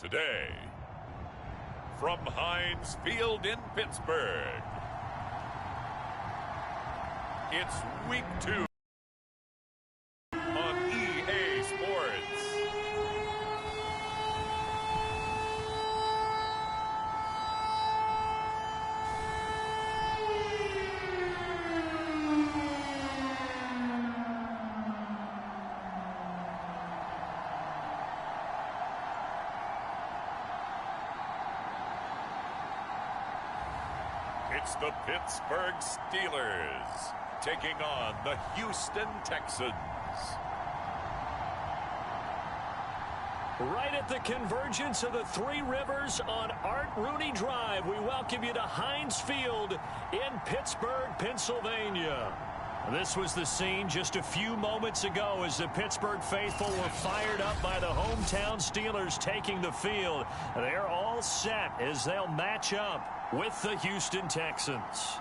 Today, from Heinz Field in Pittsburgh, it's Week 2 on EA Sports. It's the Pittsburgh Steelers taking on the Houston Texans. Right at the convergence of the Three Rivers on Art Rooney Drive, we welcome you to Heinz Field in Pittsburgh, Pennsylvania. This was the scene just a few moments ago as the Pittsburgh faithful were fired up by the hometown Steelers taking the field. They're all set as they'll match up with the Houston Texans.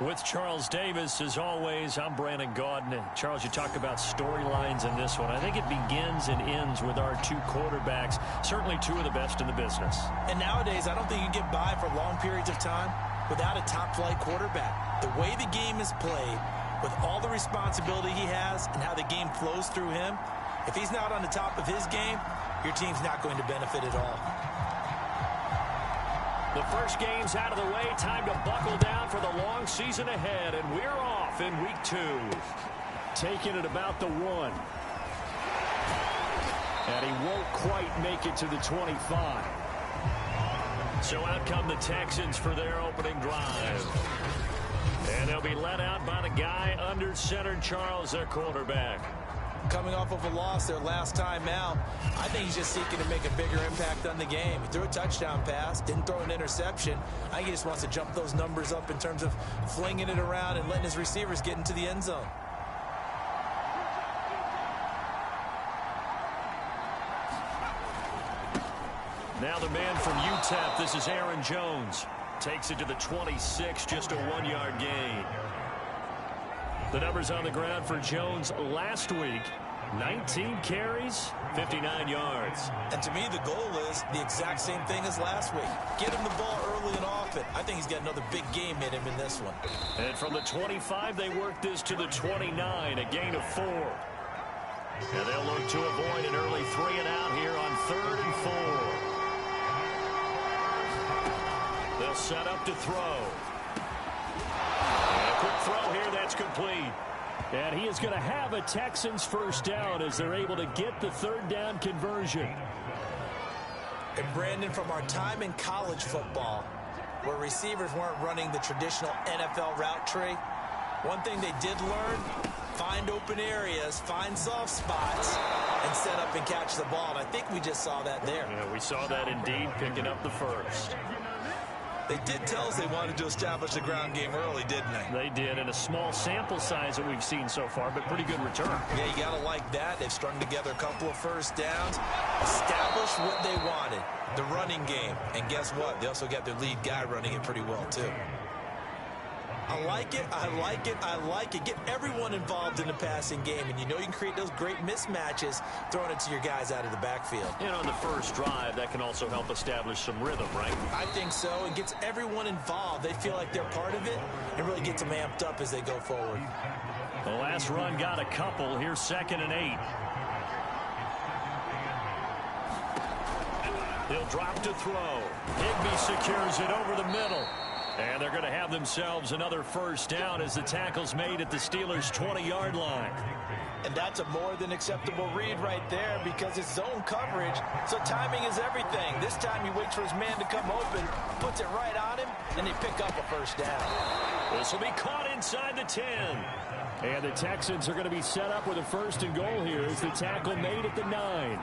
With Charles Davis, as always, I'm Brandon Gaudin. Charles, you talk about storylines in this one. I think it begins and ends with our two quarterbacks, certainly two of the best in the business. And nowadays, I don't think you get by for long periods of time without a top-flight quarterback. The way the game is played, with all the responsibility he has and how the game flows through him, if he's not on the top of his game, your team's not going to benefit at all. The first game's out of the way. Time to buckle down for the long season ahead, and we're off in Week 2. Taking it about the 1. And he won't quite make it to the 25. So out come the Texans for their opening drive. And they'll be let out by the guy under center, Charles, their quarterback. Coming off of a loss their last time out, I think he's just seeking to make a bigger impact on the game. He threw a touchdown pass, didn't throw an interception. I think he just wants to jump those numbers up in terms of flinging it around and letting his receivers get into the end zone. Now the man from UTEP, this is Aaron Jones. Takes it to the 26, just a 1-yard gain. The numbers on the ground for Jones last week, 19 carries, 59 yards. And to me, the goal is the exact same thing as last week. Get him the ball early and often. I think he's got another big game in him in this one. And from the 25, they work this to the 29, a gain of 4. And they'll look to avoid an early 3-and-out here on 3rd and 4. They'll set up to throw. And a quick throw here, that's complete. And he is going to have a Texans first down as they're able to get the third down conversion. And Brandon, from our time in college football, where receivers weren't running the traditional NFL route tree, one thing they did learn, find open areas, find soft spots, and set up and catch the ball. And I think we just saw that there. Yeah, we saw that indeed, picking up the first. They did tell us they wanted to establish the ground game early, didn't they? They did, in a small sample size that we've seen so far, but pretty good return. Yeah, you got to like that. They've strung together a couple of first downs, established what they wanted, the running game. And guess what? They also got their lead guy running it pretty well, too. I like it, I like it, I like it. Get everyone involved in the passing game, and you know you can create those great mismatches throwing it to your guys out of the backfield. And on the first drive, that can also help establish some rhythm, right? I think so. It gets everyone involved. They feel like they're part of it and really gets them amped up as they go forward. The last run got a couple. Here's 2nd and 8. He'll drop to throw. Higbee secures it over the middle. And they're going to have themselves another first down as the tackle's made at the Steelers' 20-yard line. And that's a more than acceptable read right there because it's zone coverage, so timing is everything. This time he waits for his man to come open, puts it right on him, and they pick up a first down. This will be caught inside the 10. And the Texans are going to be set up with a 1st and goal here as the tackle made at the 9.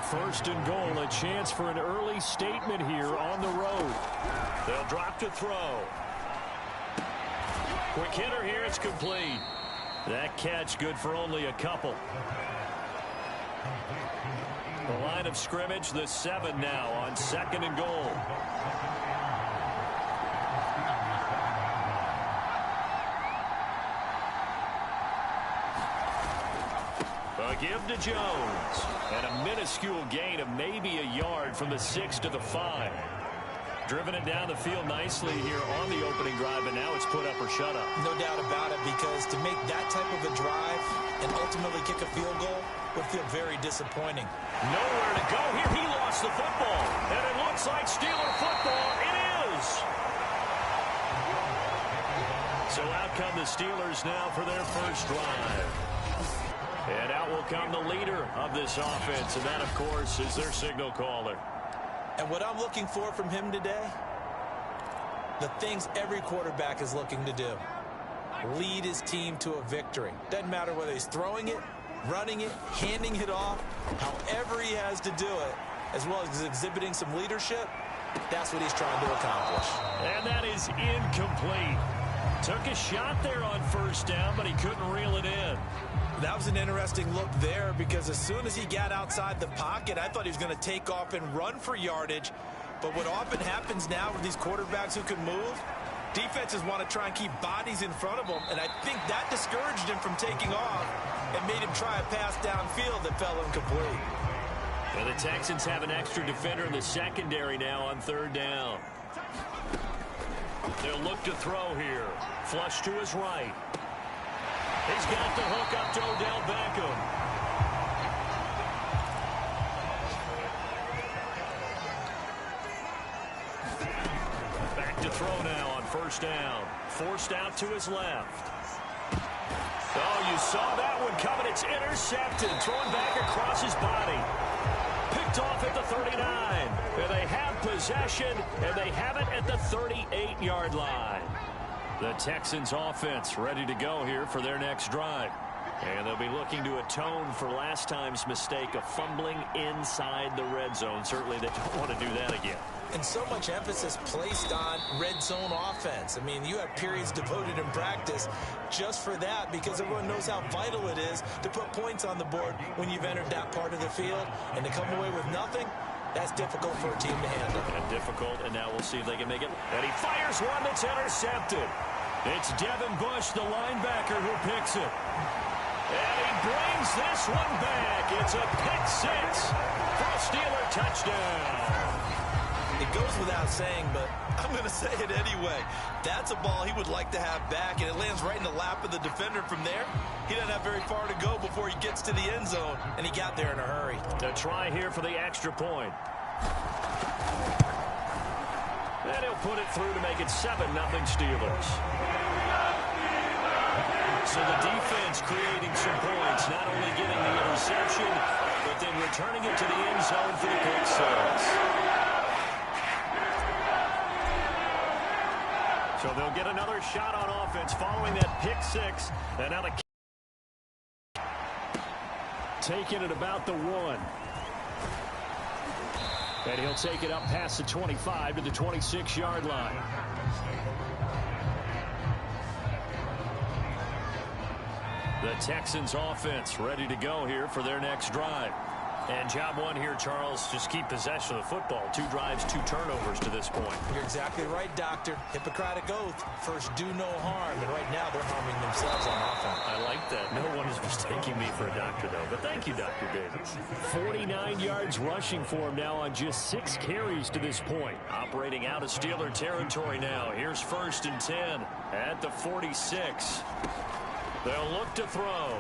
1st and goal, a chance for an early statement here on the road. They'll drop to throw. Quick hitter here, it's complete. That catch good for only a couple. The line of scrimmage, the 7 now on 2nd and goal. Give to Jones. And a minuscule gain of maybe a yard from the 6 to the 5. Driven it down the field nicely here on the opening drive, and now it's put up or shut up. No doubt about it, because to make that type of a drive and ultimately kick a field goal would feel very disappointing. Nowhere to go here. He lost the football, and it looks like Steeler football. It is. So out come the Steelers now for their first drive. And out will come the leader of this offense, and that, of course, is their signal caller. And what I'm looking for from him today, the things every quarterback is looking to do. Lead his team to a victory. Doesn't matter whether he's throwing it, running it, handing it off, however he has to do it, as well as exhibiting some leadership, that's what he's trying to accomplish. And that is incomplete. Took a shot there on first down, but he couldn't reel it in. That was an interesting look there, because as soon as he got outside the pocket, I thought he was going to take off and run for yardage. But what often happens now with these quarterbacks who can move, defenses want to try and keep bodies in front of them, and I think that discouraged him from taking off and made him try a pass downfield that fell incomplete. And the Texans have an extra defender in the secondary now on third down. They'll look to throw here. Flush to his right. He's got the hook up to Odell Beckham. Back to throw now on first down. Forced out to his left. Oh, you saw that one coming. It's intercepted. Thrown back across his body. Picked off at the 39. And they have possession, and they have it at the 38-yard line. The Texans offense ready to go here for their next drive. And they'll be looking to atone for last time's mistake of fumbling inside the red zone. Certainly they don't want to do that again. And so much emphasis placed on red zone offense. I mean, you have periods devoted in practice just for that, because everyone knows how vital it is to put points on the board when you've entered that part of the field. And to come away with nothing, that's difficult for a team to handle. And difficult, and now we'll see if they can make it. And he fires one that's intercepted. It's Devin Bush, the linebacker, who picks it. And he brings this one back. It's a pick six for a Steeler touchdown. It goes without saying, but I'm going to say it anyway. That's a ball he would like to have back, and it lands right in the lap of the defender from there. He doesn't have very far to go before he gets to the end zone, and he got there in a hurry. A try here for the extra point. And he'll put it through to make it 7-0 Steelers. So the defense creating some points, not only getting the interception, but then returning it to the end zone for the pick six. So they'll get another shot on offense following that pick six. And now the taking it about the 1. And he'll take it up past the 25 to the 26-yard line. The Texans offense ready to go here for their next drive. And job one here, Charles, just keep possession of the football. 2 drives, 2 turnovers to this point. You're exactly right, Doctor. Hippocratic oath. First, do no harm. And right now, they're harming themselves on offense. I like that. No one is mistaking me for a doctor, though. But thank you, Dr. Davis. 49 yards rushing for him now on just 6 carries to this point. Operating out of Steeler territory now. Here's 1st and 10 at the 46. They'll look to throw.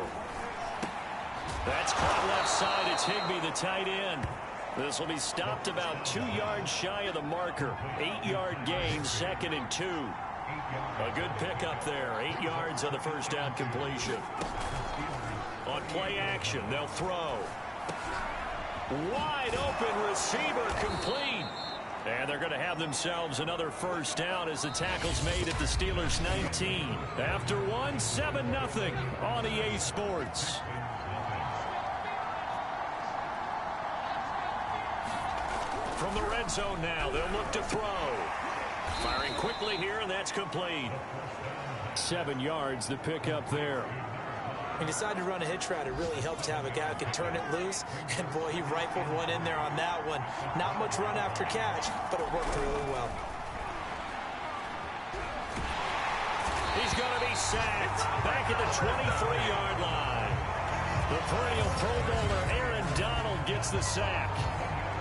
That's caught left side. It's Higbee, the tight end. This will be stopped about 2 yards shy of the marker. 8-yard gain, 2nd and 2. A good pickup there. 8 yards on the first down completion. On play action, they'll throw. Wide open receiver, complete. And they're going to have themselves another first down as the tackle's made at the Steelers' 19. After one, 7-0 on EA Sports. From the red zone now, they'll look to throw. Firing quickly here, and that's complete. 7 yards, the pickup there. He decided to run a hitch route. It really helped to have a guy who can turn it loose. And, boy, he rifled one in there on that one. Not much run after catch, but it worked really well. He's going to be sacked back at the 23-yard line. The perennial Pro Bowler Aaron Donald gets the sack.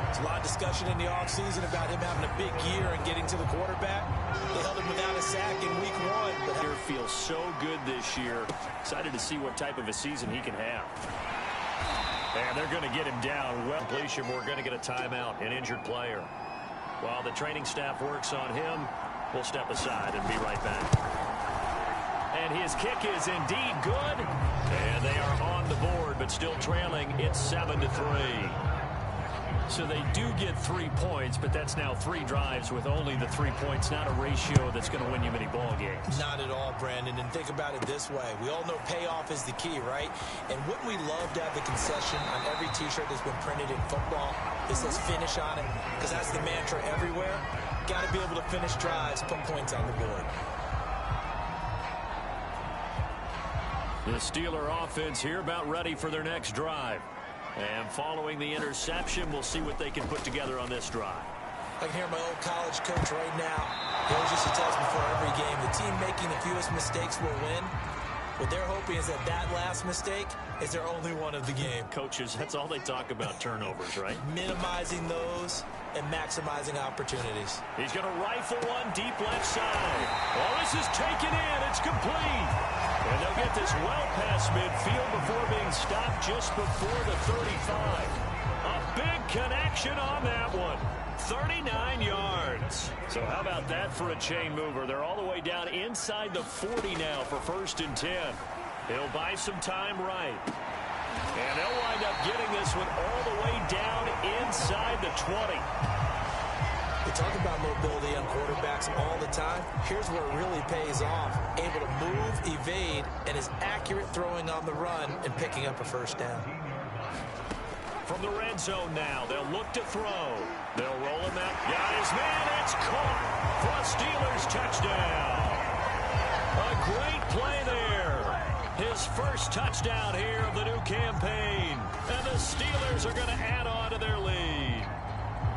There's a lot of discussion in the offseason about him having a big year and getting to the quarterback. They held him without a sack in week 1. But he feels so good this year. Excited to see what type of a season he can have. And they're going to get him down. Well, completion, we're going to get a timeout, an injured player. While the training staff works on him, we'll step aside and be right back. And his kick is indeed good. And they are on the board, but still trailing. It's 7-3. So they do get 3 points, but that's now 3 drives with only the 3 points, not a ratio that's going to win you many ball games. Not at all, Brandon. And think about it this way. We all know payoff is the key, right? And wouldn't we love to have the concession on every T-shirt that's been printed in football that says finish on it? Because that's the mantra everywhere. Got to be able to finish drives, put points on the board. The Steeler offense here about ready for their next drive. And following the interception, we'll see what they can put together on this drive. I can hear my old college coach right now. He always used to tell us before every game, the team making the fewest mistakes will win. What they're hoping is that that last mistake is their only one of the game. Coaches, that's all they talk about, turnovers, right? Minimizing those and maximizing opportunities. He's going to rifle one deep left side. Oh, this is taken in. It's complete. And they'll get this well past midfield before being stopped just before the 35. A big connection on that one. 39 yards. So how about that for a chain mover? They're all the way down inside the 40 now for 1st and 10. He'll buy some time right. And they'll wind up getting this one all the way down inside the 20. We talk about mobility on quarterbacks all the time. Here's where it really pays off. Able to move, evade, and is accurate throwing on the run and picking up a 1st down. From the red zone now, they'll look to throw. They'll roll him out. Got his man. It's caught for a Steelers touchdown. A great play there. His first touchdown here of the new campaign. And the Steelers are going to add on to their lead.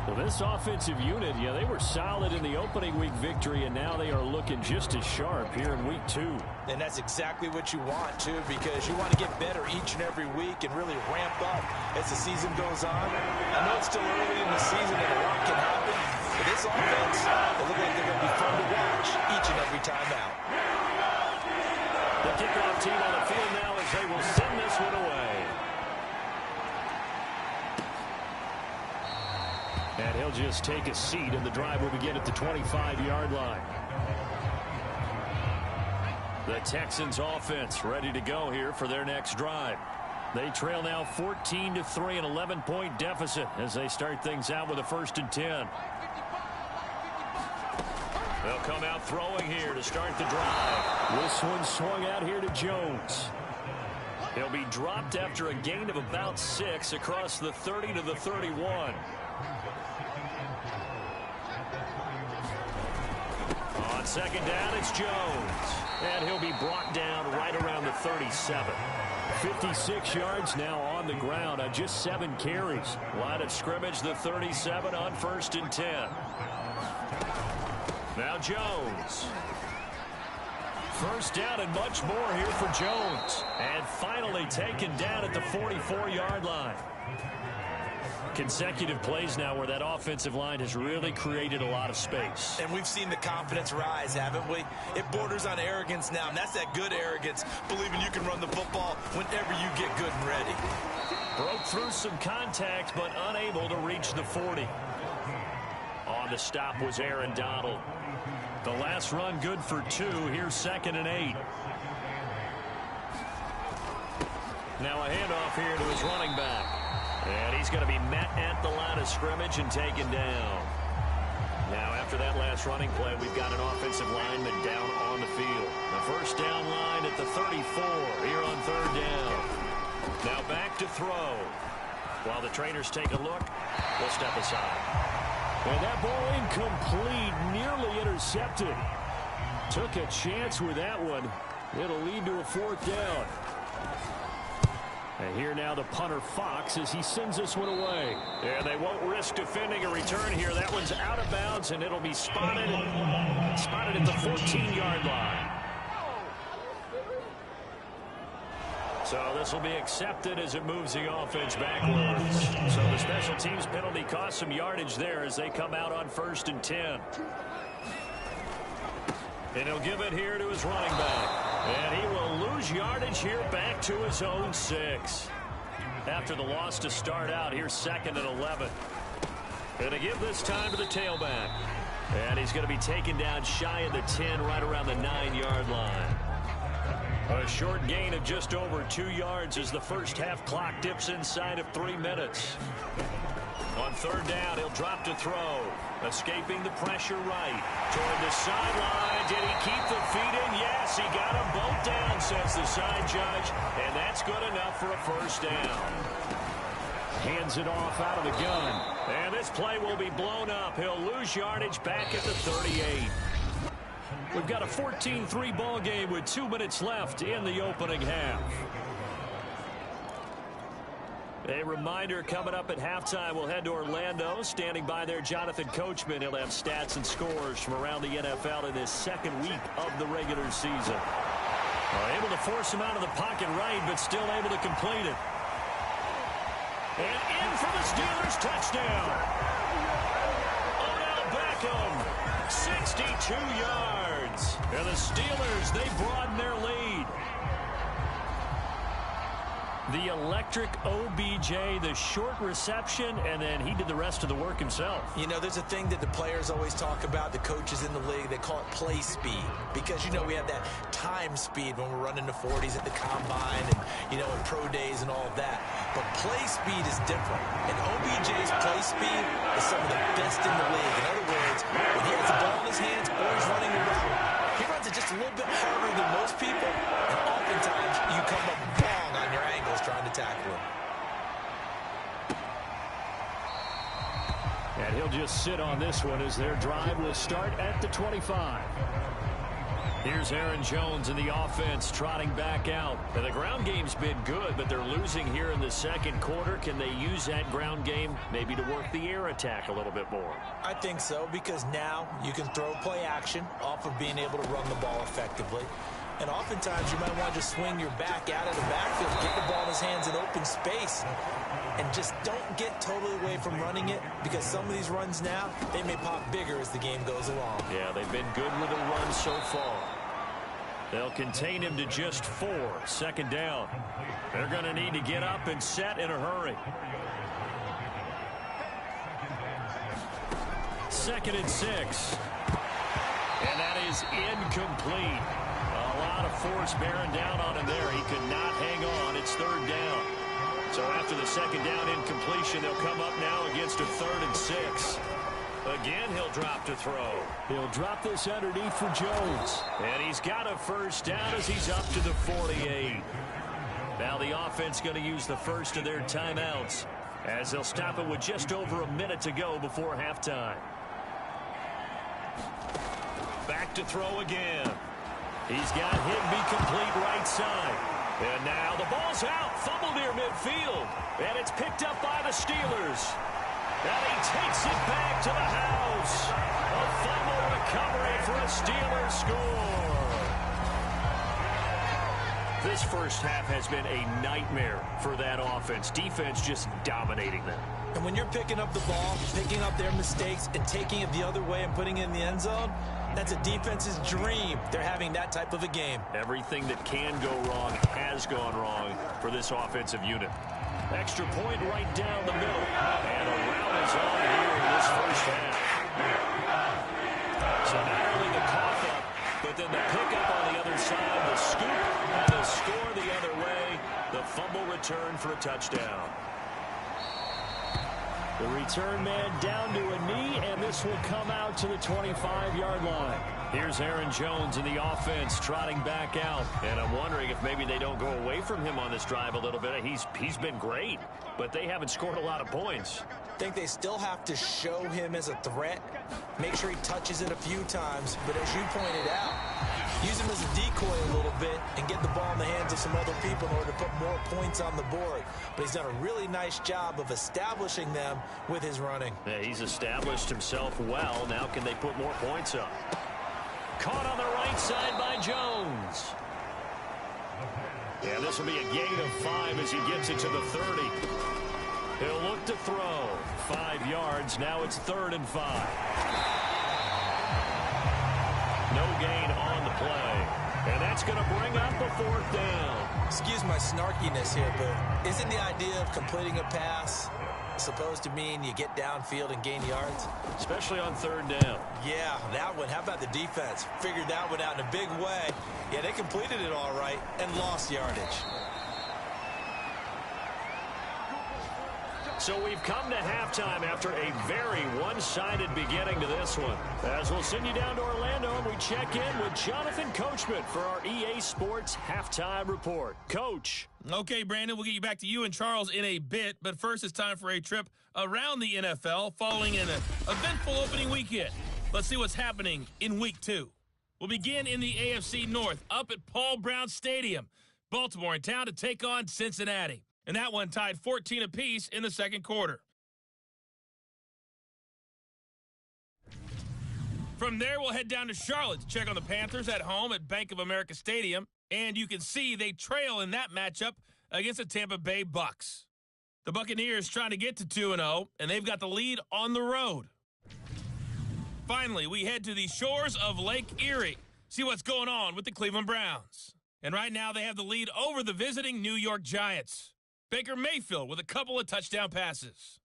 Well, this offensive unit, yeah, they were solid in the opening week victory, and now they are looking just as sharp here in week 2. And that's exactly what you want, too, because you want to get better each and every week and really ramp up as the season goes on. I know it's still early in the season and a lot can happen, but this offense, they look like they're going to be fun to watch each and every time out. The kickoff team on the field now as they will send this one away. And he'll just take a seat, and the drive will begin at the 25-yard line. The Texans offense ready to go here for their next drive. They trail now 14-3, an 11-point deficit as they start things out with a 1st and 10. They'll come out throwing here to start the drive. This one swung out here to Jones. He'll be dropped after a gain of about 6 across the 30 to the 31. On 2nd down, it's Jones. And he'll be brought down right around the 37. 56 yards now on the ground on just 7 carries. Line of scrimmage, the 37 on 1st and 10. Now Jones. 1st down and much more here for Jones. And finally taken down at the 44-yard line. Consecutive plays now where that offensive line has really created a lot of space. And we've seen the confidence rise, haven't we? It borders on arrogance now, and that's that good arrogance, believing you can run the football whenever you get good and ready. Broke through some contact, but unable to reach the 40. On the stop was Aaron Donald. The last run good for 2. Here's 2nd and 8. Now a handoff here to his running back. And he's going to be met at the line of scrimmage and taken down. Now, after that last running play, we've got an offensive lineman down on the field. The 1st down line at the 34 here on 3rd down. Now back to throw. While the trainers take a look, we'll step aside. And that ball incomplete, nearly intercepted. Took a chance with that one. It'll lead to a 4th down. And here now the punter Fox as he sends this one away. And they won't risk defending a return here. That one's out of bounds, and it'll be spotted at the 14-yard line. So So this will be accepted as it moves the offense backwards. So the special teams penalty cost some yardage there as they come out on 1st and 10. And he'll give it here to his running back. And he will lose yardage here back to his own 6. After the loss to start out, here's 2nd and 11. Going to give this time to the tailback. And he's going to be taken down shy of the 10, right around the 9-yard line. A short gain of just over 2 yards as the first half clock dips inside of 3 minutes. On 3rd down, he'll drop to throw. Escaping the pressure right. Toward the sideline. Did he keep the feet in? Yes, he got them both down, says the side judge. And that's good enough for a 1st down. Hands it off out of the gun. And this play will be blown up. He'll lose yardage back at the 38. We've got a 14-3 ball game with 2 minutes left in the opening half. A reminder coming up at halftime, we'll head to Orlando. Standing by there, Jonathan Coachman. He'll have stats and scores from around the NFL in this 2nd week of the regular season. Able to force him out of the pocket right, but still able to complete it. And in for the Steelers touchdown. Odell Beckham, 62 yards. And the Steelers, they broaden their lead. The electric OBJ, the short reception, and then he did the rest of the work himself. You know, there's a thing that the players always talk about, the coaches in the league, they call it play speed. Because, you know, we have that time speed when we're running the 40s at the combine and, you know, in pro days and all of that. But play speed is different. And OBJ's play speed is some of the best in the league. In other words, when he has the ball in his hands or he's running the route, he runs it just a little bit harder than most people. And oftentimes, you come up wrong on your angles trying to tackle him. And he'll just sit on this one as their drive will start at the 25. Here's Aaron Jones in the offense trotting back out. And the ground game's been good, but they're losing here in the 2nd quarter. Can they use that ground game maybe to work the air attack a little bit more? I think so, because now you can throw play action off of being able to run the ball effectively. And oftentimes you might want to just swing your back out of the backfield, get the ball in his hands in open space, and just don't get totally away from running it, because some of these runs now, they may pop bigger as the game goes along. Yeah, they've been good with the run so far. They'll contain him to just 4. 2nd down. They're going to need to get up and set in a hurry. 2nd and 6. And that is incomplete. A lot of force bearing down on him there. He could not hang on. It's 3rd down. So after the 2nd down incompletion, they'll come up now against a 3rd and 6. Again, he'll drop to throw. He'll drop this underneath for Jones. And he's got a 1st down as he's up to the 48. Now the offense going to use the first of their timeouts as they'll stop it with just over a minute to go before halftime. Back to throw again. He's got Higbee complete right side. And now the ball's out. Fumble near midfield. And it's picked up by the Steelers. And he takes it back to the house. A fumble recovery for a Steelers score. This first half has been a nightmare for that offense. Defense just dominating them. And when you're picking up the ball, picking up their mistakes, and taking it the other way and putting it in the end zone, that's a defense's dream. They're having that type of a game. Everything that can go wrong has gone wrong for this offensive unit. Extra point right down the middle. And a rout is on here in this first half. So not only the cough up, but then the pickup on the other side, the scoop, and the score the other way. The fumble return for a touchdown. The return man down to a knee, and this will come out to the 25-yard line. Here's Aaron Jones in the offense trotting back out. And I'm wondering if maybe they don't go away from him on this drive a little bit. He's been great, but they haven't scored a lot of points. I think they still have to show him as a threat. Make sure he touches it a few times. But as you pointed out, use him as a decoy a little bit and get the ball in the hands of some other people in order to put more points on the board. But he's done a really nice job of establishing them with his running. Yeah, he's established himself well. Now can they put more points up? Caught on the right side by Jones. Yeah, this will be a gain of 5 as he gets it to the 30. He'll look to throw. 5 yards. Now it's 3rd and 5. No gain on the play. And that's going to bring up a 4th down. Excuse my snarkiness here, but isn't the idea of completing a pass supposed to mean you get downfield and gain yards? Especially on 3rd down. Yeah, that one. How about the defense? Figured that one out in a big way. Yeah, they completed it all right and lost yardage. So we've come to halftime after a very one-sided beginning to this one. As we'll send you down to Orlando, and we check in with Jonathan Coachman for our EA Sports Halftime Report. Coach. Okay, Brandon, we'll get you back to you and Charles in a bit, but first it's time for a trip around the NFL following an eventful opening weekend. Let's see what's happening in Week 2. We'll begin in the AFC North up at Paul Brown Stadium. Baltimore in town to take on Cincinnati. And that one tied 14 apiece in the second quarter. From there, we'll head down to Charlotte to check on the Panthers at home at Bank of America Stadium. And you can see they trail in that matchup against the Tampa Bay Bucks. The Buccaneers trying to get to 2-0, and they've got the lead on the road. Finally, we head to the shores of Lake Erie. See what's going on with the Cleveland Browns. And right now, they have the lead over the visiting New York Giants. Baker Mayfield with a couple of touchdown passes.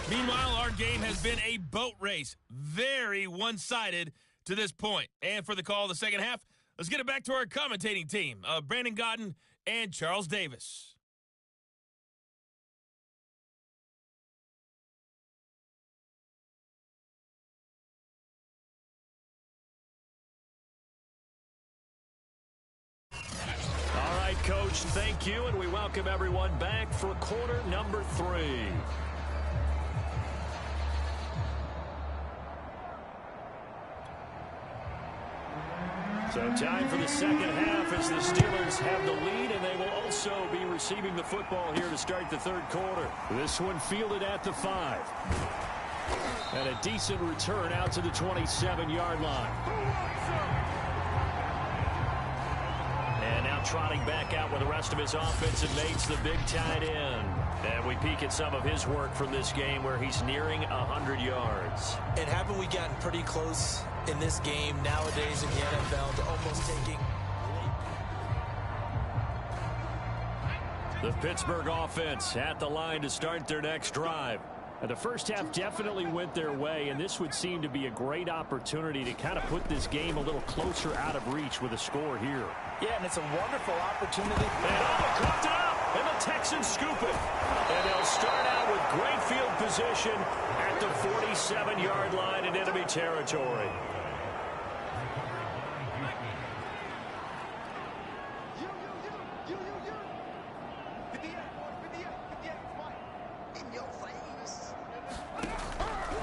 Meanwhile, our game has been a boat race. Very one-sided to this point. And for the call of the second half, let's get it back to our commentating team, Brandon Godden and Charles Davis. Coach, thank you, and we welcome everyone back for quarter number 3. So time for the second half as the Steelers have the lead, and they will also be receiving the football here to start the 3rd quarter. This one fielded at the 5. And a decent return out to the 27-yard line. And now trotting back out with the rest of his offensive mates, the big tight end. And we peek at some of his work from this game where he's nearing 100 yards. And haven't we gotten pretty close in this game nowadays in the NFL to almost taking... The Pittsburgh offense at the line to start their next drive. And the first half definitely went their way, and this would seem to be a great opportunity to kind of put this game a little closer out of reach with a score here. Yeah, and it's a wonderful opportunity. And cooked it up, and the Texans scoop it. And they'll start out with great field position at the 47-yard line in enemy territory.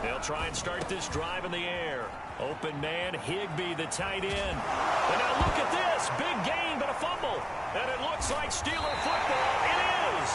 They'll try and start this drive in the air. Open man, Higbee, the tight end. And now look at this. Big gain, but a fumble. And it looks like Steeler football. It is.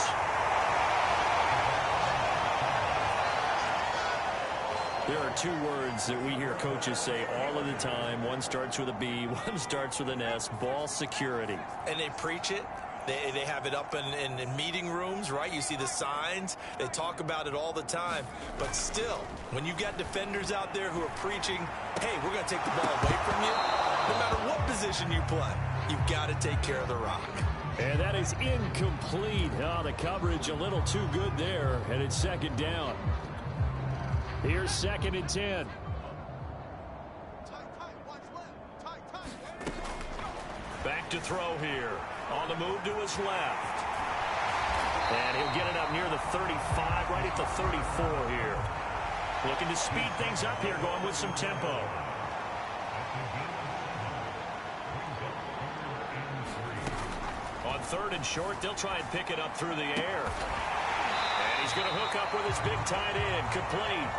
There are 2 words that we hear coaches say all of the time. One starts with a B, one starts with an S. Ball security. And they preach it. They have it up in meeting rooms, right? You see the signs. They talk about it all the time. But still, when you've got defenders out there who are preaching, hey, we're going to take the ball away from you, no matter what position you play, you've got to take care of the rock. And that is incomplete. Oh, the coverage a little too good there, and it's 2nd down. Here's 2nd and 10. Back to throw here. On the move to his left. And he'll get it up near the 35, right at the 34 here. Looking to speed things up here, going with some tempo. On 3rd and short, they'll try and pick it up through the air. And he's going to hook up with his big tight end, complete.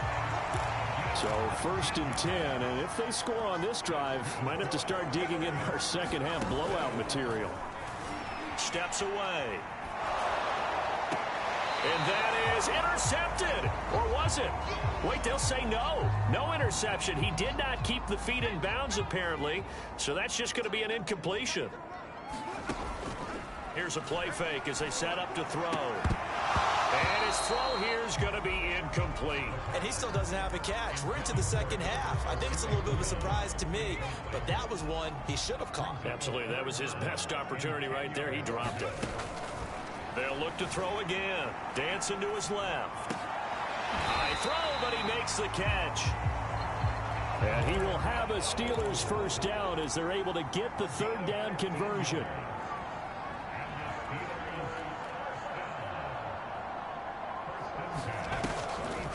So 1st and 10, and if they score on this drive, might have to start digging in our second half blowout material. Steps away. And that is intercepted. Or was it? Wait, they'll say no. No interception. He did not keep the feet in bounds, apparently. So that's just going to be an incompletion. Here's a play fake as they set up to throw. And his throw here is going to be incomplete. And he still doesn't have a catch. We're into the second half. I think it's a little bit of a surprise to me, but that was one he should have caught. Absolutely. That was his best opportunity right there. He dropped it. They'll look to throw again. Dancing to his left. High throw, but he makes the catch. And he will have a Steelers first down as they're able to get the third down conversion.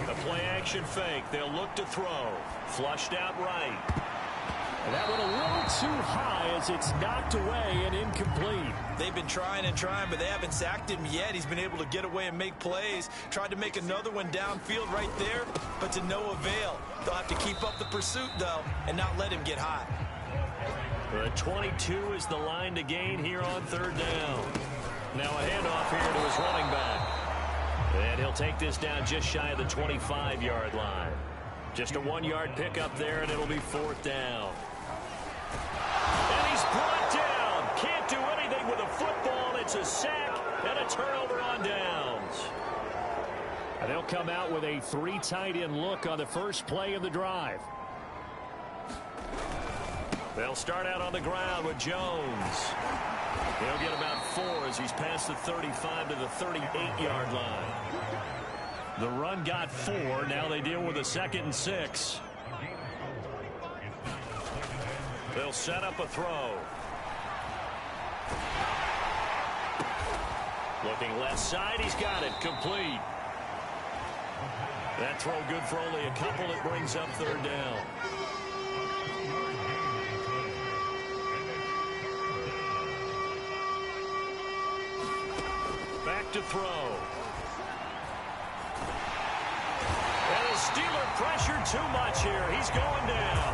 The play action fake. They'll look to throw. Flushed out right. And that went a little too high as it's knocked away and incomplete. They've been trying and trying, but they haven't sacked him yet. He's been able to get away and make plays. Tried to make another one downfield right there, but to no avail. They'll have to keep up the pursuit, though, and not let him get hot. The 22 is the line to gain here on third down. Now a handoff here to his running back. And he'll take this down just shy of the 25-yard line. Just a 1-yard pickup there, and it'll be fourth down. And he's brought down. Can't do anything with a football. It's a sack and a turnover on downs. And they'll come out with a 3 tight end look on the first play of the drive. They'll start out on the ground with Jones. He'll get about 4 as he's past the 35 to the 38-yard line. The run got 4. Now they deal with a 2nd and 6. They'll set up a throw. Looking left side. He's got it. Complete. That throw good for only a couple. It brings up third down. Back to throw. And the Steeler pressure too much here. He's going down.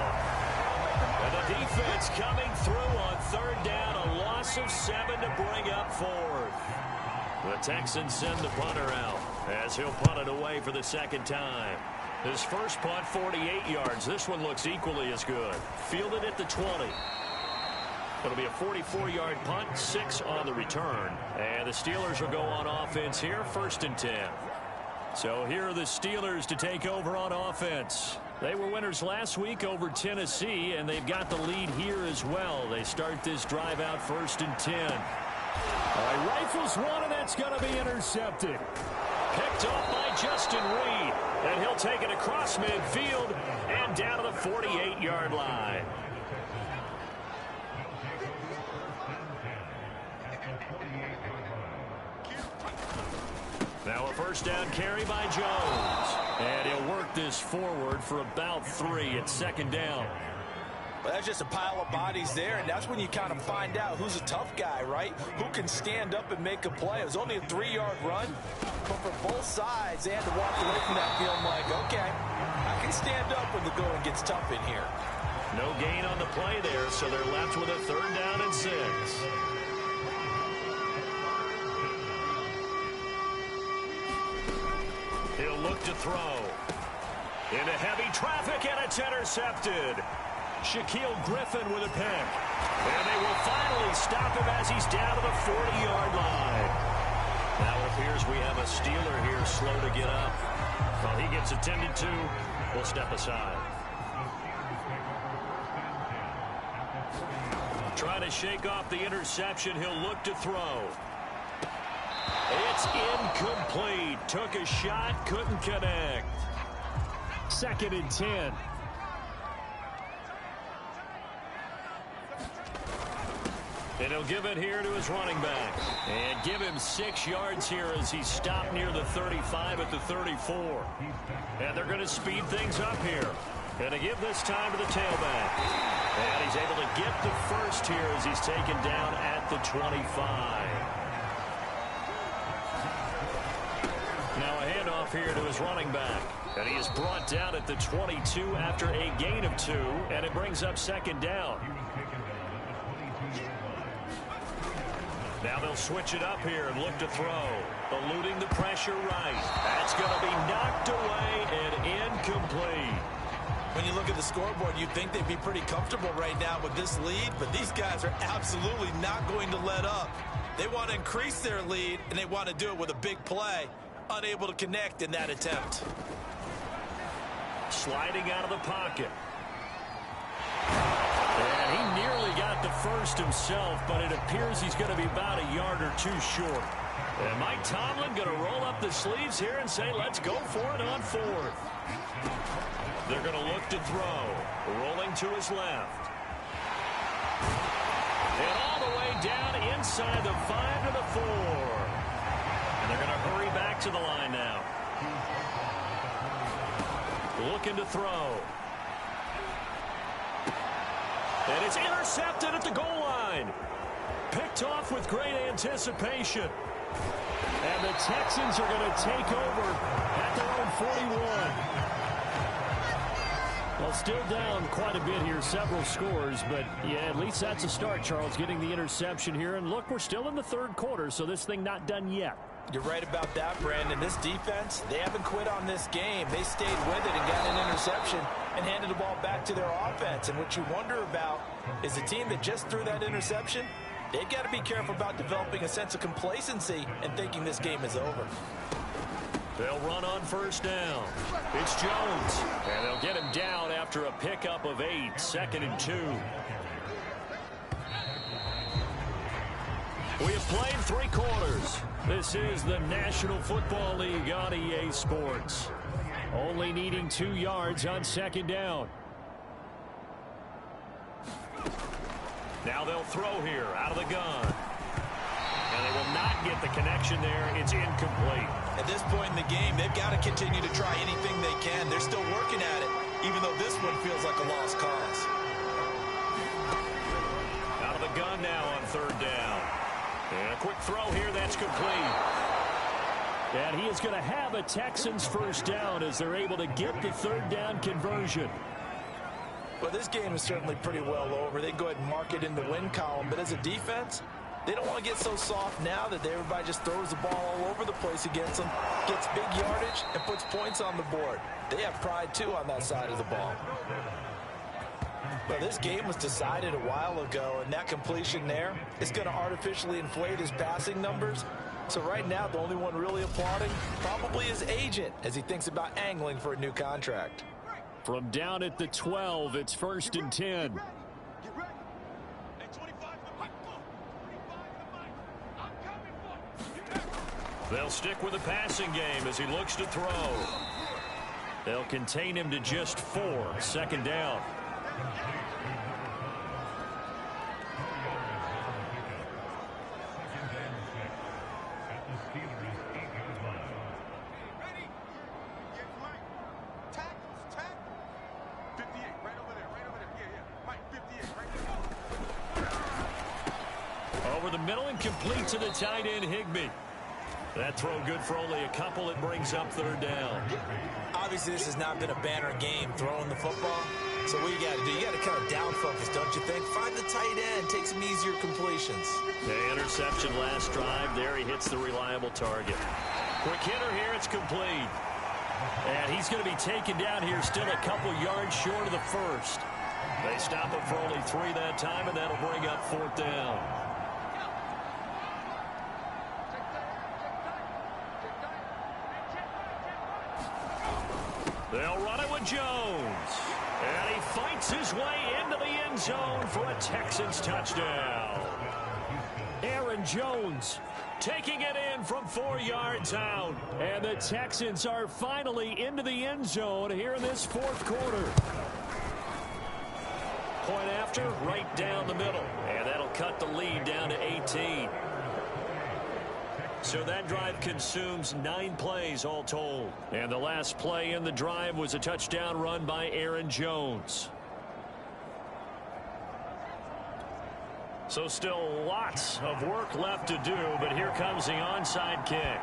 And the defense coming through on third down. A loss of 7 to bring up fourth. The Texans send the punter out as he'll punt it away for the second time. His first punt, 48 yards. This one looks equally as good. Fielded at the 20. It'll be a 44-yard punt, 6 on the return. And the Steelers will go on offense here, 1st and 10. So here are the Steelers to take over on offense. They were winners last week over Tennessee, and they've got the lead here as well. They start this drive out 1st and 10. All right, rifles one, and that's going to be intercepted. Picked off by Justin Reed, and he'll take it across midfield and down to the 48-yard line. Now a first down carry by Jones. And he'll work this forward for about 3 at 2nd down. Well, that's just a pile of bodies there, and that's when you kind of find out who's a tough guy, right? Who can stand up and make a play. It was only a 3-yard run, but for both sides, they had to walk away from that feeling like, okay, I can stand up when the going gets tough in here. No gain on the play there, so they're left with a 3rd down and 6. He'll look to throw. Into heavy traffic, and it's intercepted. Shaquille Griffin with a pick. And they will finally stop him as he's down to the 40-yard line. Now it appears we have a Steeler here slow to get up. While he gets attended to, we'll step aside. Trying to shake off the interception, he'll look to throw. It's incomplete. Took a shot, couldn't connect. 2nd and 10. And he'll give it here to his running back. And give him 6 yards here as he's stopped near the 35 at the 34. And they're going to speed things up here. Going to give this time to the tailback. And he's able to get the first here as he's taken down at the 25. Now a handoff here to his running back. And he is brought down at the 22 after a gain of 2. And it brings up 2nd down. Now they'll switch it up here and look to throw. Eluding the pressure right. That's going to be knocked away and incomplete. When you look at the scoreboard, you'd think they'd be pretty comfortable right now with this lead, but these guys are absolutely not going to let up. They want to increase their lead, and they want to do it with a big play. Unable to connect in that attempt. Sliding out of the pocket. And he nearly got the first himself, but it appears he's going to be about a yard or two short. And Mike Tomlin going to roll up the sleeves here and say, let's go for it on fourth. They're going to look to throw. Rolling to his left. And all the way down inside the 5 to the 4. And they're going to hurry back to the line now. Looking to throw. And it's intercepted at the goal line. Picked off with great anticipation. And the Texans are going to take over at their own 41. Well, still down quite a bit here, several scores, but yeah, at least that's a start, Charles, getting the interception here. And look, we're still in the third quarter, so this thing not done yet. You're right about that, Brandon. This defense, they haven't quit on this game. They stayed with it and got an interception and handed the ball back to their offense. And what you wonder about is the team that just threw that interception, they've got to be careful about developing a sense of complacency and thinking this game is over. They'll run on first down. It's Jones. And they'll get him down after a pickup of 8, 2nd and 2. We have played 3 quarters. This is the National Football League on EA Sports. Only needing 2 yards on 2nd down. Now they'll throw here out of the gun. And they will not get the connection there. It's incomplete. At this point in the game, they've got to continue to try anything they can. They're still working at it, even though this one feels like a lost cause. Out of the gun now on 3rd down. And a quick throw here, that's complete. And he is going to have a Texans first down as they're able to get the 3rd down conversion. Well, this game is certainly pretty well over. They go ahead and mark it in the win column, but as a defense, they don't want to get so soft now that everybody just throws the ball all over the place against them, gets big yardage, and puts points on the board. They have pride, too, on that side of the ball. Well, this game was decided a while ago, and that completion there is going to artificially inflate his passing numbers. So right now, the only one really applauding probably his agent as he thinks about angling for a new contract. From down at the 12, it's 1st and 10. They'll stick with the passing game as he looks to throw. They'll contain him to just 4, 2nd down. Over the middle and complete to the tight end, Higbee. That throw good for only a couple. It brings up 3rd down. Obviously, this has not been a banner game throwing the football. So what you got to do, you got to kind of down focus, don't you think? Find the tight end, take some easier completions. The interception last drive. There he hits the reliable target. Quick hitter here. It's complete. And he's going to be taken down here still a couple yards short of the 1st. They stop him for only 3 that time, and that'll bring up 4th down. They'll run it with Jones. And he fights his way into the end zone for a Texans touchdown. Aaron Jones taking it in from 4 yards out. And the Texans are finally into the end zone here in this 4th quarter. Point after, right down the middle. And that'll cut the lead down to 18. So that drive consumes 9 plays all told. And the last play in the drive was a touchdown run by Aaron Jones. So still lots of work left to do, but here comes the onside kick.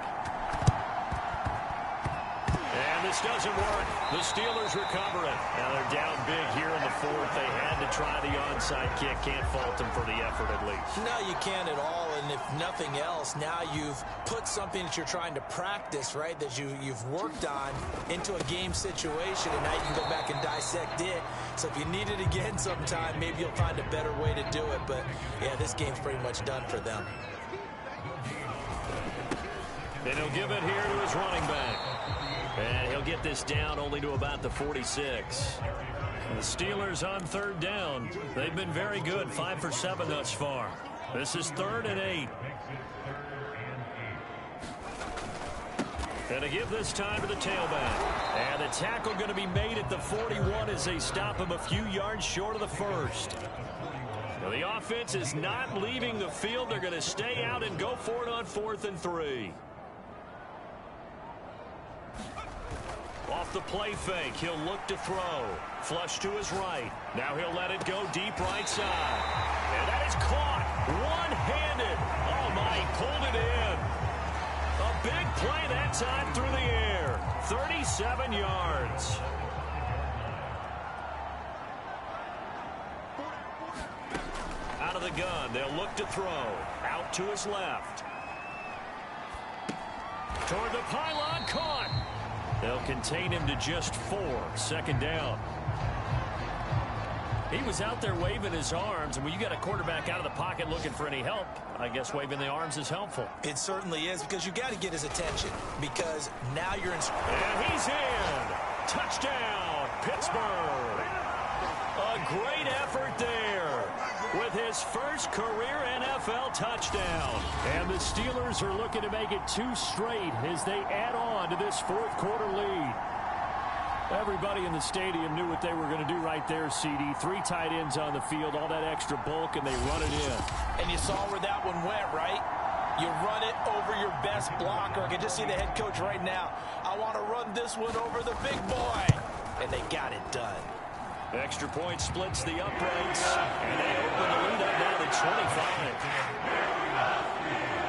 And this doesn't work. The Steelers recover it. Now they're down big here in the 4th. They had to try the onside kick. Can't fault them for the effort at least. No, you can't at all. And if nothing else, now you've put something that you're trying to practice, right, that you've worked on into a game situation, and now you can go back and dissect it. So if you need it again sometime, maybe you'll find a better way to do it. But, yeah, this game's pretty much done for them. And he'll give it here to his running back. And he'll get this down only to about the 46. The Steelers on third down. They've been very good, 5 for 7 thus far. This is 3rd and 8. And to give this time to the tailback. And the tackle going to be made at the 41 as they stop him a few yards short of the first. Now the offense is not leaving the field. They're going to stay out and go for it on 4th and 3. Off the play fake, he'll look to throw. Flush to his right. Now he'll let it go deep right side. And that is caught. One-handed. Oh, my, he pulled it in. A big play that time through the air. 37 yards. Out of the gun, they'll look to throw. Out to his left. Toward the pylon, caught. They'll contain him to just 4. 2nd down. He was out there waving his arms, and when you got a quarterback out of the pocket looking for any help, I guess waving the arms is helpful. It certainly is, because you got to get his attention, because now you're in. And he's in. Touchdown, Pittsburgh. A great effort there with his first career NFL touchdown. And the Steelers are looking to make it 2 straight as they add on to this 4th quarter lead. Everybody in the stadium knew what they were going to do right there, CD. 3 tight ends on the field, all that extra bulk, and they run it in. And you saw where that one went, right? You run it over your best blocker. I can just see the head coach right now. I want to run this one over the big boy. And they got it done. Extra point splits the uprights, and they open the lead up now to 25.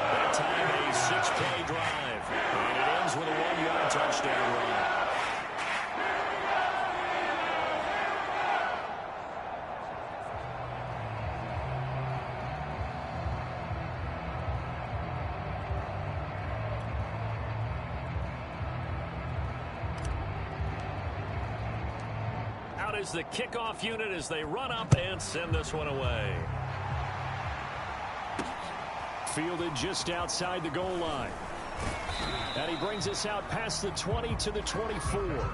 That time a 6-play drive, and it ends with a 1-yard touchdown run. Is the kickoff unit as they run up and send this one away. Fielded just outside the goal line. And he brings us out past the 20 to the 24.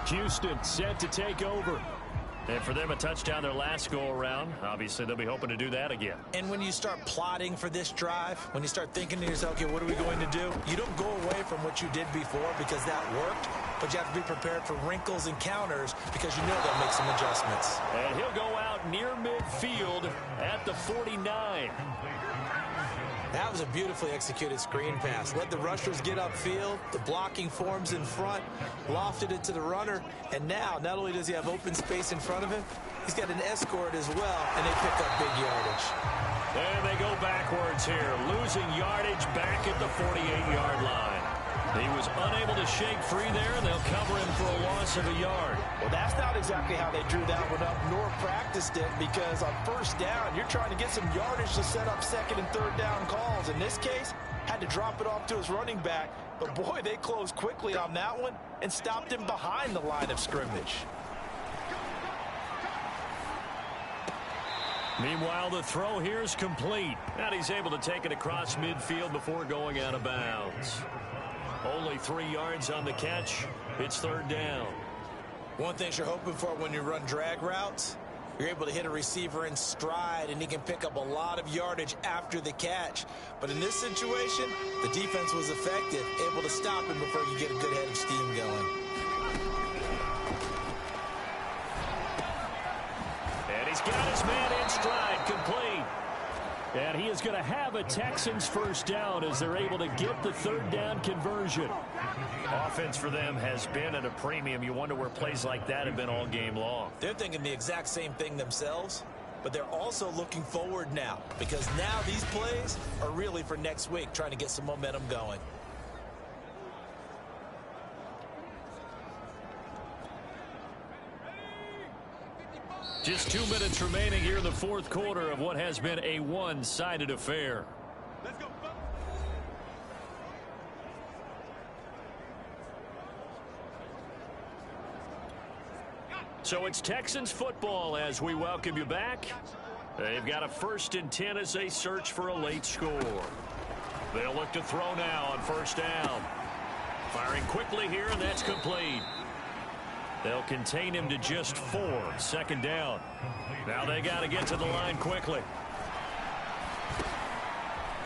Houston set to take over. And for them, a touchdown their last go-around. Obviously, they'll be hoping to do that again. And when you start plotting for this drive, when you start thinking to yourself, okay, what are we going to do? You don't go away from what you did before because that worked, but you have to be prepared for wrinkles and counters because you know they'll make some adjustments. And he'll go out near midfield at the 49. That was a beautifully executed screen pass. Let the rushers get upfield. The blocking forms in front. Lofted it to the runner. And now, not only does he have open space in front of him, he's got an escort as well, and they pick up big yardage. And they go backwards here, losing yardage back at the 48-yard line. He was unable to shake free there, and they'll cover him for a loss of a yard. Well, that's not exactly how they drew that one up, nor practiced it, because on 1st down, you're trying to get some yardage to set up 2nd and 3rd down calls. In this case, had to drop it off to his running back, but boy, they closed quickly on that one and stopped him behind the line of scrimmage. Meanwhile, the throw here is complete. And he's able to take it across midfield before going out of bounds. Only 3 yards on the catch. It's 3rd down. One thing you're hoping for when you run drag routes, you're able to hit a receiver in stride, and he can pick up a lot of yardage after the catch. But in this situation, the defense was effective, able to stop him before you get a good head of steam going. And he's got his man in stride, complete. And he is going to have a Texans first down as they're able to get the 3rd down conversion. Offense for them has been at a premium. You wonder where plays like that have been all game long. They're thinking the exact same thing themselves, but they're also looking forward now because now these plays are really for next week, trying to get some momentum going. Just 2 minutes remaining here in the 4th quarter of what has been a one-sided affair. Let's go. So it's Texans football as we welcome you back. They've got a 1st and 10 as they search for a late score. They'll look to throw now on 1st down. Firing quickly here, and that's complete. They'll contain him to just 4. 2nd down. Now they got to get to the line quickly.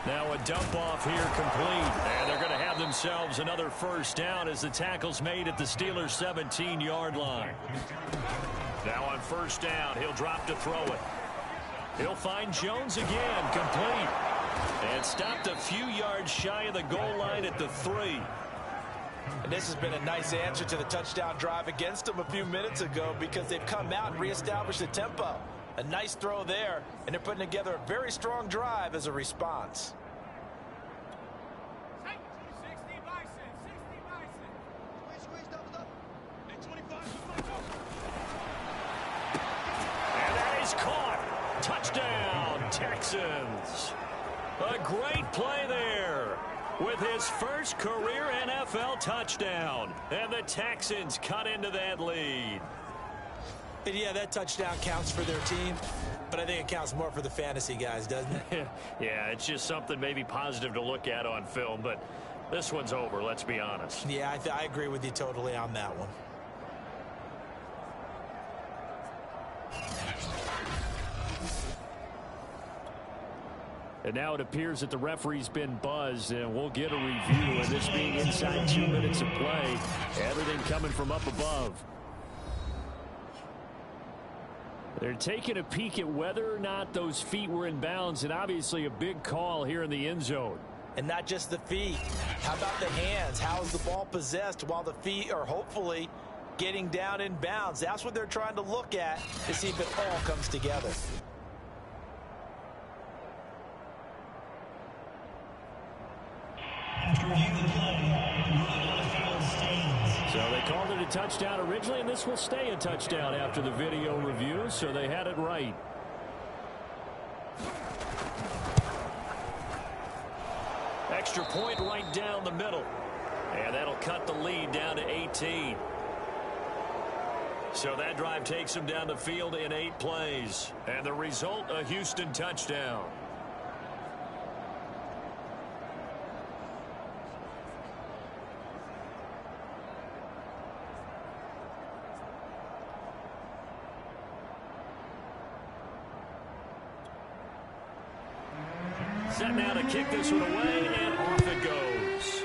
Now a dump off here complete. And they're going to have themselves another 1st down as the tackle's made at the Steelers' 17-yard line. Now on 1st down, he'll drop to throw it. He'll find Jones again, complete. And stopped a few yards shy of the goal line at the 3. And this has been a nice answer to the touchdown drive against them a few minutes ago because they've come out and reestablished the tempo. A nice throw there, and they're putting together a very strong drive as a response. And that is caught. Touchdown, Texans. A great play there with his 1st career NFL touchdown. And the Texans cut into that lead. And yeah, that touchdown counts for their team, but I think it counts more for the fantasy guys, doesn't it? Yeah, it's just something maybe positive to look at on film, but this one's over, let's be honest. Yeah, I agree with you totally on that one. And now it appears that the referee's been buzzed, and we'll get a review of this being inside 2 minutes of play. Everything coming from up above. They're taking a peek at whether or not those feet were in bounds, and obviously a big call here in the end zone. And not just the feet. How about the hands? How is the ball possessed while the feet are hopefully getting down in bounds? That's what they're trying to look at to see if it all comes together. So they called it a touchdown originally, and this will stay a touchdown after the video review, so they had it right. Extra point right down the middle. And that'll cut the lead down to 18. So that drive takes them down the field in 8 plays. And the result, a Houston touchdown. Set now to kick this one away, and off it goes.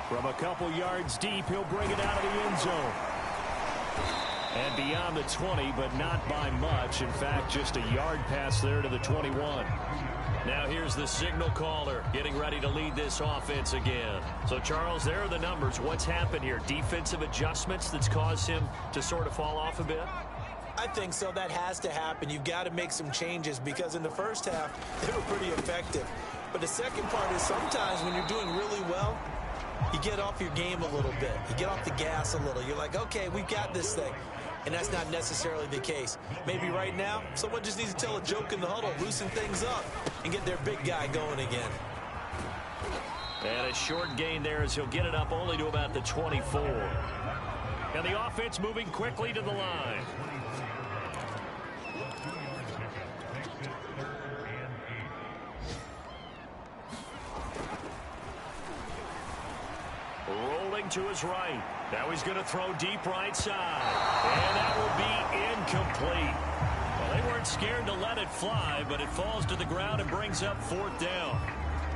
From a couple yards deep, he'll bring it out of the end zone. And beyond the 20, but not by much. In fact, just a yard pass there to the 21. Now here's the signal caller getting ready to lead this offense again. So, Charles, there are the numbers. What's happened here? Defensive adjustments that's caused him to sort of fall off a bit? I think so. That has to happen. You've got to make some changes because in the first half, they were pretty effective. But the second part is sometimes when you're doing really well, you get off your game a little bit. You get off the gas a little. You're like, okay, we've got this thing. And that's not necessarily the case. Maybe right now, someone just needs to tell a joke in the huddle, loosen things up, and get their big guy going again. And a short gain there as he'll get it up only to about the 24. And the offense moving quickly to the line. Rolling to his right. Now he's going to throw deep right side. And that will be incomplete. Well, they weren't scared to let it fly, but it falls to the ground and brings up 4th down.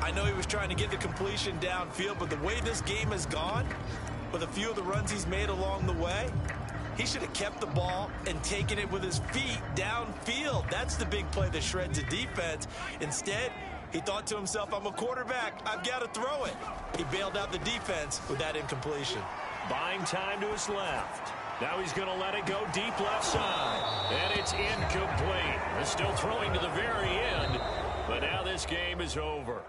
I know he was trying to get the completion downfield, but the way this game has gone, with a few of the runs he's made along the way, he should have kept the ball and taken it with his feet downfield. That's the big play that shreds the defense. Instead, he thought to himself, I'm a quarterback. I've got to throw it. He bailed out the defense with that incompletion. Buying time to his left. Now he's going to let it go deep left side. And it's incomplete. They're still throwing to the very end. But now this game is over.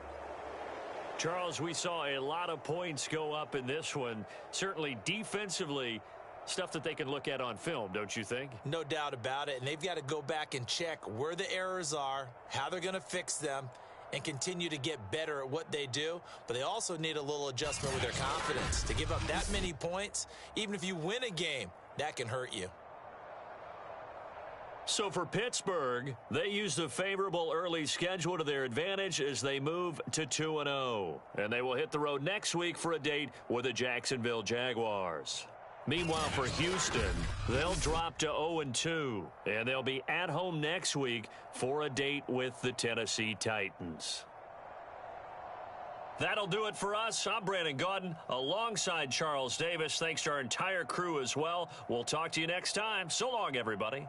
Charles, we saw a lot of points go up in this one. Certainly defensively, stuff that they can look at on film, don't you think? No doubt about it. And they've got to go back and check where the errors are, how they're going to fix them, and continue to get better at what they do. But they also need a little adjustment with their confidence. To give up that many points, even if you win a game, that can hurt you. So for Pittsburgh, they use the favorable early schedule to their advantage as they move to 2-0. And they will hit the road next week for a date with the Jacksonville Jaguars. Meanwhile, for Houston, they'll drop to 0-2, and they'll be at home next week for a date with the Tennessee Titans. That'll do it for us. I'm Brandon Gaudin alongside Charles Davis. Thanks to our entire crew as well. We'll talk to you next time. So long, everybody.